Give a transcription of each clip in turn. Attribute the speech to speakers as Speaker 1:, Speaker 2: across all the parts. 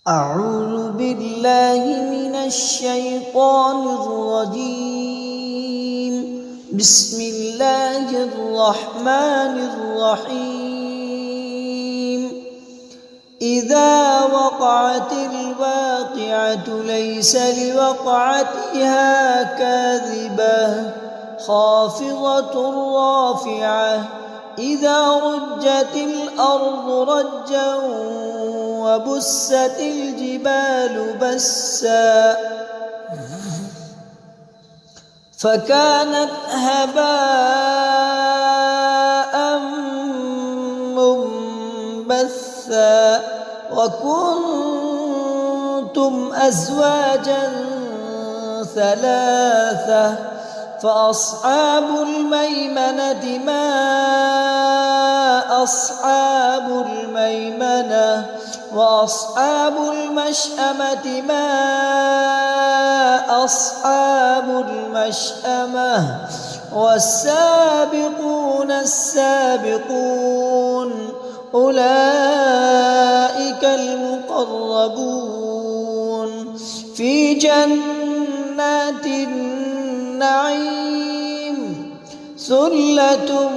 Speaker 1: أعوذ بالله من الشيطان الرجيم. بسم الله الرحمن الرحيم. إذا وقعت الواقعة ليس لوقعتها كاذبة خافضة رافعة إذا رجت الأرض رجا وبست الجبال بسا فكانت هباء منبثا وكنتم أزواجا ثلاثة فأصحاب الميمنة ما أصحاب الميمنة وأصحاب المشأمة ما أصحاب المشأمة والسابقون السابقون أولئك المقربون في جنات النعيم ثلة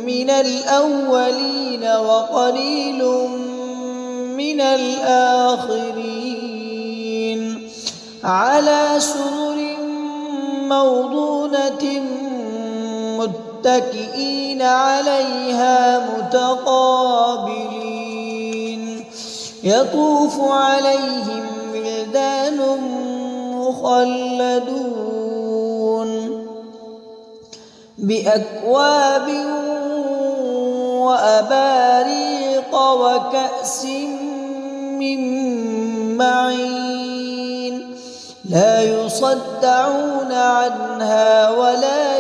Speaker 1: من الأولين وقليل من الآخرين على سرر موضونة متكئين عليها متقابلين يطوف عليهم ولدان مخلدون بأكواب وأباريق وكأس من معين لا يصدعون عنها ولا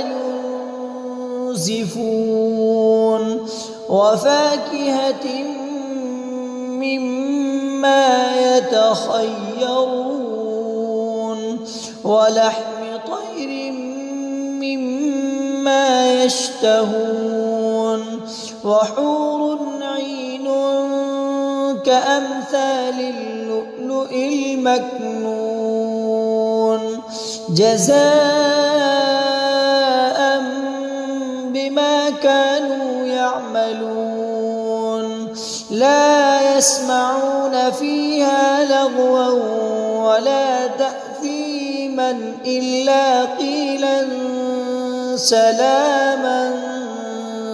Speaker 1: ينزفون وفاكهة مما يتخيرون ولحم طير مما يشتهون وحور عين كأمثال اللؤلؤ المكنون جزاء بما كانوا يعملون لا يسمعون فيها لغوا ولا تأثيما إلا قيلا سلاما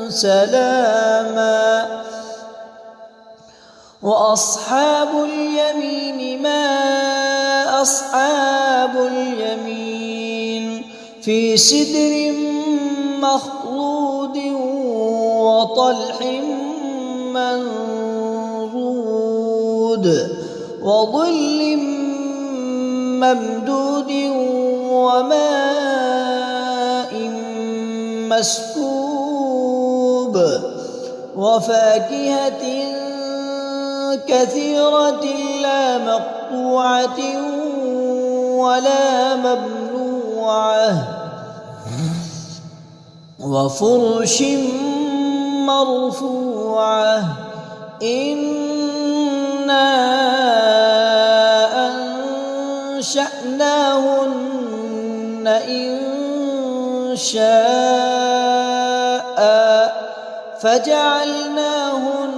Speaker 1: سلاما وأصحاب اليمين ما أصحاب اليمين في سدر مخضود وطلح منضود وظل ممدود وماء مسكوب وفاكهة كثيرة لا مقطوعة ولا ممنوعة وفرش مرفوعة إنا أنشأناهن إنشاء فجعلناهن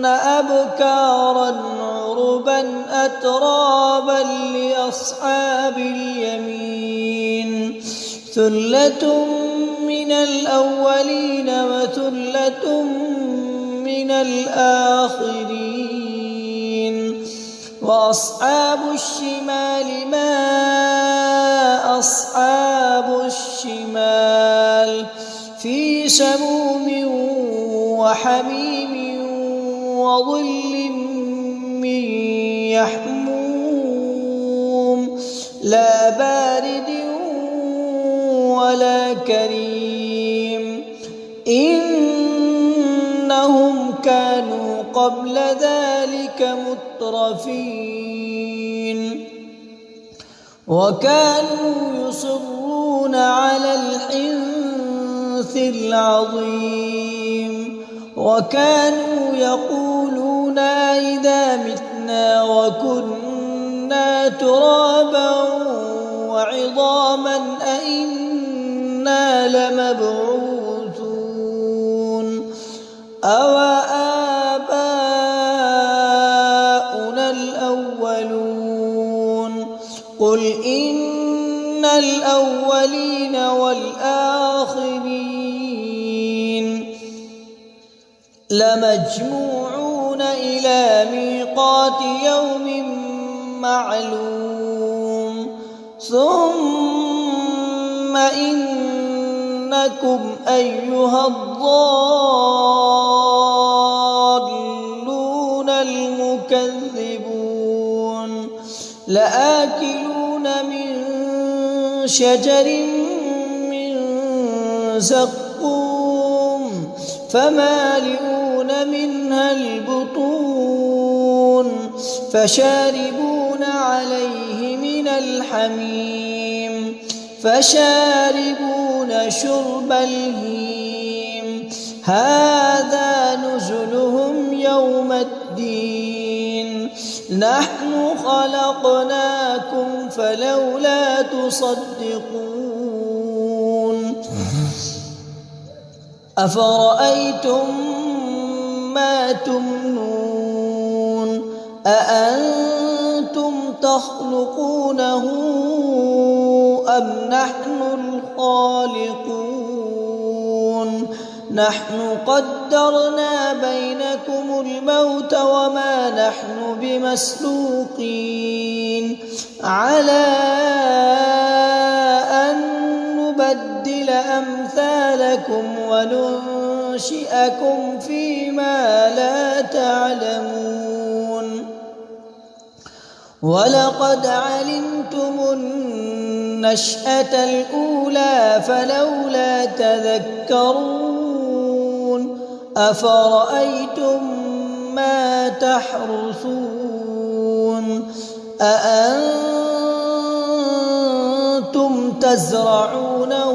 Speaker 1: أبكارا عربا أترابا لأصحاب اليمين ثلة من الأولين وثلة من الآخرين وأصحاب الشمال ما أصحاب الشمال في سموم وحميم وظل من يحموم لا بارد ولا كريم إنهم كانوا قبل ذلك مترفين وكانوا يصرون على الحنث العظيم وكانوا يقولون إذا متنا وكنا ترابا وعظاما أئنا لمبعوثون أوآباؤنا الأولون قل إن الأولين والآخرين لمجموعون إلى ميقات يوم معلوم ثم إنكم أيها الضالون المكذبون لآكلون من شجر من زقوم فمالئون منها البطون فشاربون عليه من الحميم فشاربون شرب الهيم هذا نزلهم يوم الدين نحن خلقناكم فلولا تصدقون أفرأيتم ما تمنون أأنتم تخلقونه أم نحن الخالقون نحن قدرنا بينكم الموت وما نحن بمسبوقين على أن نبدل أمثالكم وننشئكم فيما لا تعلمون ولقد علمتم النشأة الأولى فلولا تذكرون أفرأيتم ما تحرثون أأنتم تزرعونه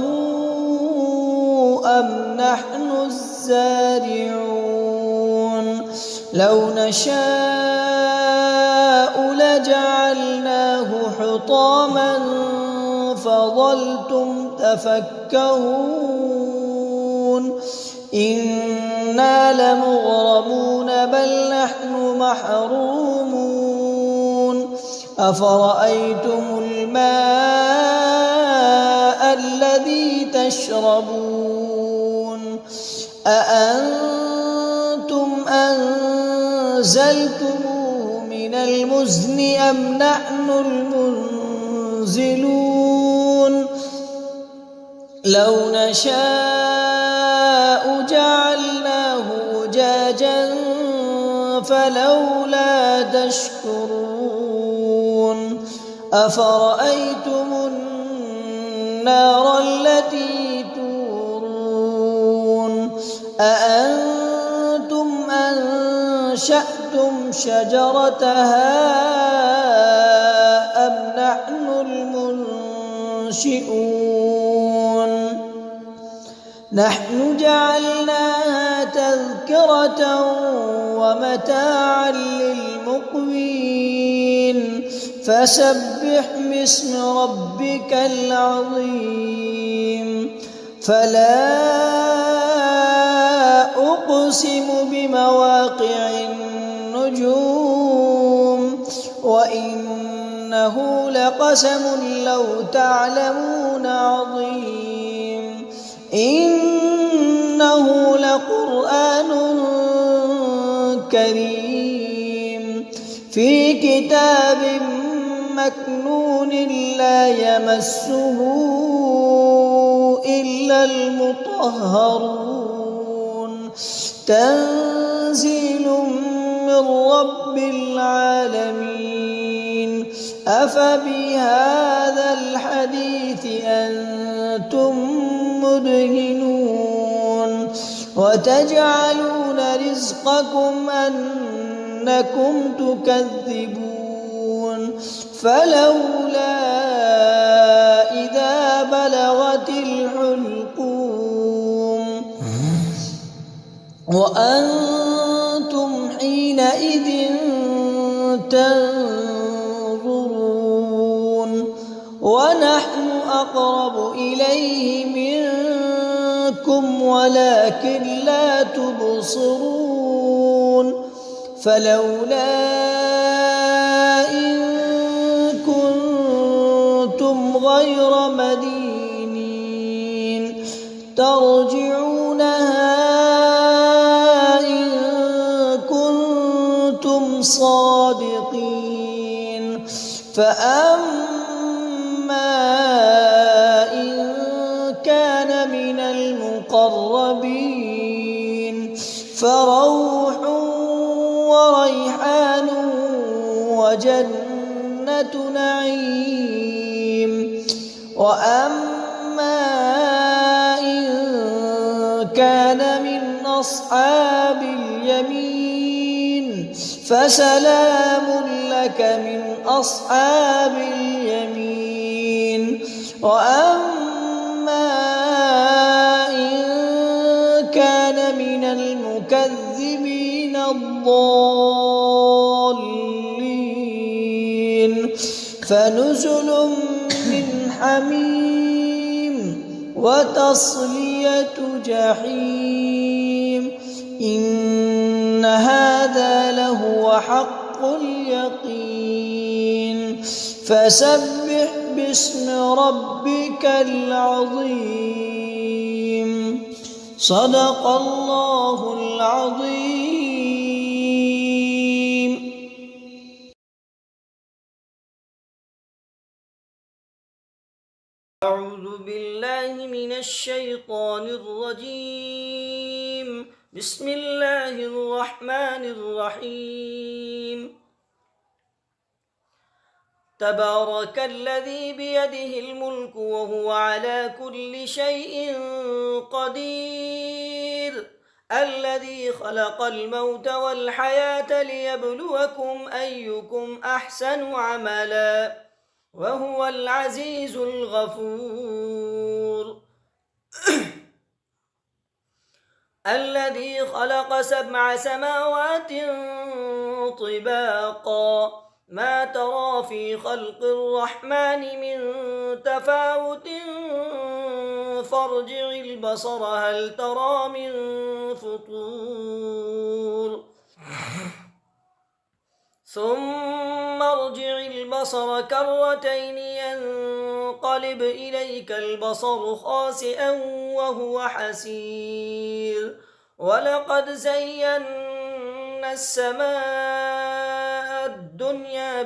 Speaker 1: أم نحن الزارعون لو نشاء لجعلناه حطاما فظلتم تفكهون إنا لمغرمون بل نحن محرومون أفرأيتم الماء الذي تشربون أأنتم أنزلتموه من المزن أم نحن المنزلون لو نشاء جعلناه أجاجا فلولا تشكرون أفرأيتم النار التي تورون أأنتم أنشأتم شجرتها أم نحن المنشئون نحن جعلناها تذكرة ومتاعا للمقوين فسبح باسم ربك العظيم فلا أقسم بمواقع النجوم وإنه لقسم لو تعلمون عظيم إنه لقرآن كريم في كتاب مكنون لا يمسه إلا المطهرون تنزيل من رب العالمين أفبهذا الحديث أنتم مدهنون وتجعلون رزقكم أنكم تكذبون فلولا إذا بلغت الحلقوم وأنتم حينئذ تنظرون ونحن أقرب إليه منكم ولكن لا تبصرون فلولا إن كنتم غير مدينين ترجعونها إن كنتم صادقين فأما إن كان من المقربين فروح وريحان وجنة نعيم وأما إن كان من أصحاب اليمين فسلام لك من أصحاب اليمين وأما إن كان من المكذبين الضالين فنزل من حميم وتصلية جحيم إن هذا لهو حق اليقين فسبح باسم ربك العظيم صدق الله العظيم.
Speaker 2: أعوذ بالله من الشيطان الرجيم. بسم الله الرحمن الرحيم. تبارك الذي بيده الملك وهو على كل شيء قدير الذي خلق الموت والحياة ليبلوكم أيكم أحسن عملا وهو العزيز الغفور. الذي خلق 7 سماوات طباقا ما ترى في خلق الرحمن من تفاوت فارجع البصر هل ترى من فطور ثم ارجع البصر كرتين ينقلب إليك البصر خاسئا وهو حسير ولقد زينا السماء الدنيا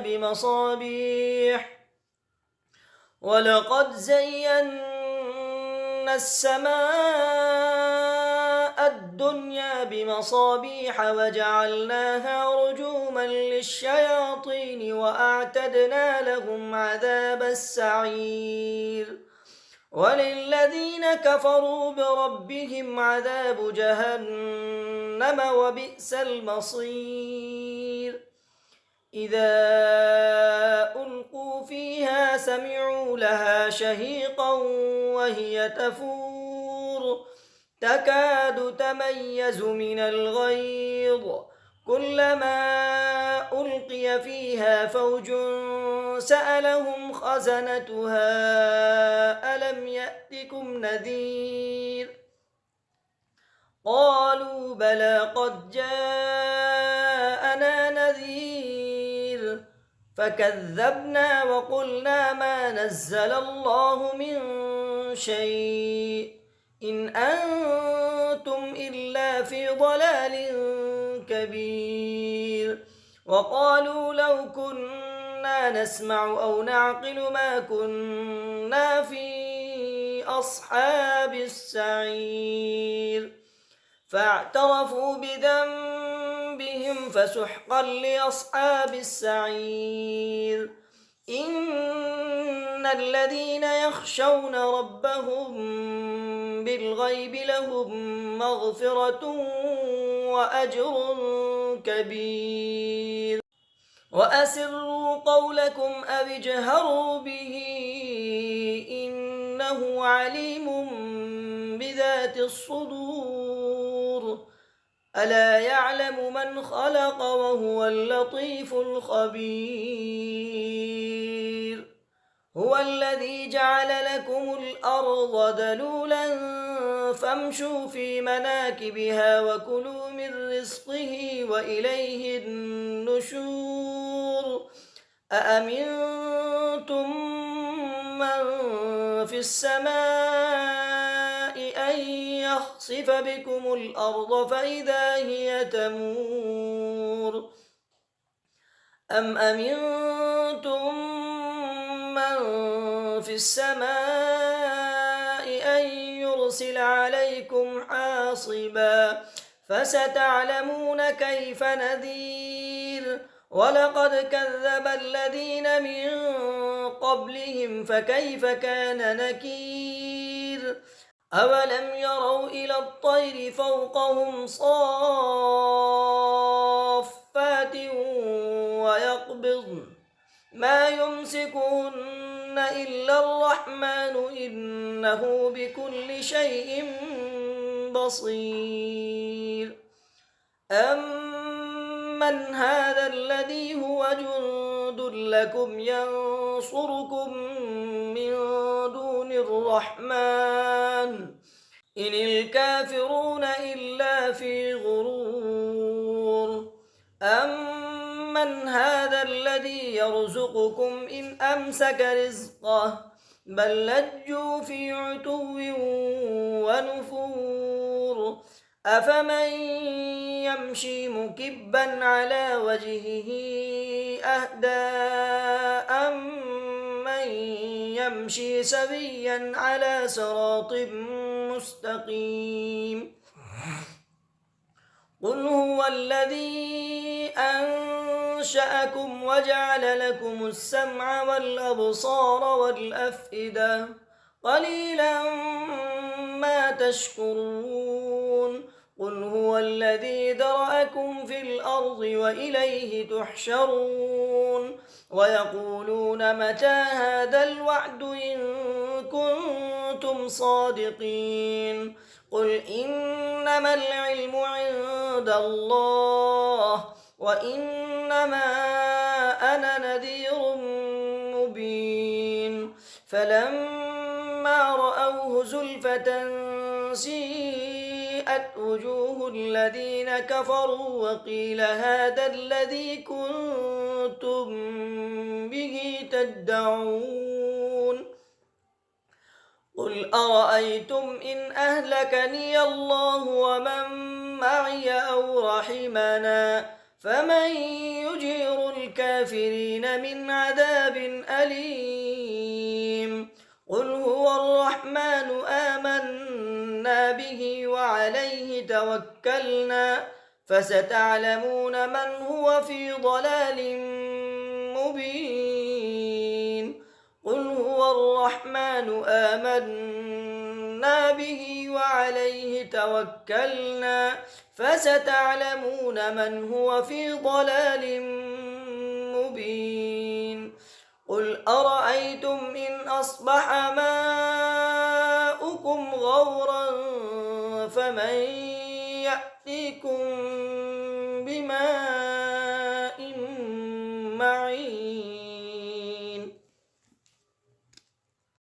Speaker 2: بمصابيح وجعلناها رجوما للشياطين وأعتدنا لهم عذاب السعير وللذين كفروا بربهم عذاب جهنم وبئس المصير. إذا ألقوا فيها سمعوا لها شهيقا وهي تفور تكاد تميز من الغيظ كلما ألقي فيها فوج سألهم خزنتها ألم يأتكم نذير قالوا بلى قد جاءنا نذير فكذبنا وقلنا ما نزل الله من شيء إن أنتم إلا في ضلال كبير وقالوا لو كنا نسمع أو نعقل ما كنا في أصحاب السعير فاعترفوا بذنبهم فسحقا لأصحاب السعير. إن الذين يخشون ربهم بالغيب لهم مغفرة وأجر كبير. وأسروا قولكم أو اجهروا به إنه عليم بذات الصدور. ألا يعلم من خلق وهو اللطيف الخبير. هو الذي جعل لكم الأرض ذلولا فامشوا في مناكبها وكلوا من رزقه وإليه النشور. أأمنتم من في السماء أن يخسف بكم الأرض فإذا هي تمور أم أمنتم من في السماء أن يرسل عليكم حاصبا فستعلمون كيف نذير. ولقد كذب الذين من قبلهم فكيف كان نكير. أولم يروا إلى الطير فوقهم صافات ويقبضن ما يمسكهن إلا الرحمن إنه بكل شيء بصير. أمن هذا الذي هو جند لكم ينصركم من دون الرحمن إن الكافرون إلا في غرور. أمن هذا الذي يرزقكم إن أمسك رزقه بل لجوا في عتو ونفور. أفمن يمشي مكبا على وجهه أهدى أمن يمشي سويا على صراط مستقيم. قل هو الذي أنشأكم وجعل لكم السمع والأبصار والأفئدة قليلا ما تشكرون. قل هو الذي ذرأكم في الأرض وإليه تحشرون. ويقولون متى هذا الوعد إن كنتم صادقين. قل إنما العلم عند الله وإنما أنا نذير مبين. فلما رأوه زلفة سيئت وجوه الذين كفروا وقيل هذا الذي كنتم به تدعون. قل أرأيتم إن أهلكني الله ومن معي أو رحمنا فمن يجير الكافرين من عذاب أليم. قل هو الرحمن آمنا به وعليه توكلنا فستعلمون من هو في ضلال مبين. قل هو الرحمن آمنا به وعليه توكلنا فستعلمون من هو في ضلال مبين. قل أرأيتم إن أصبح ماؤكم غورا فمن يأتيكم بماء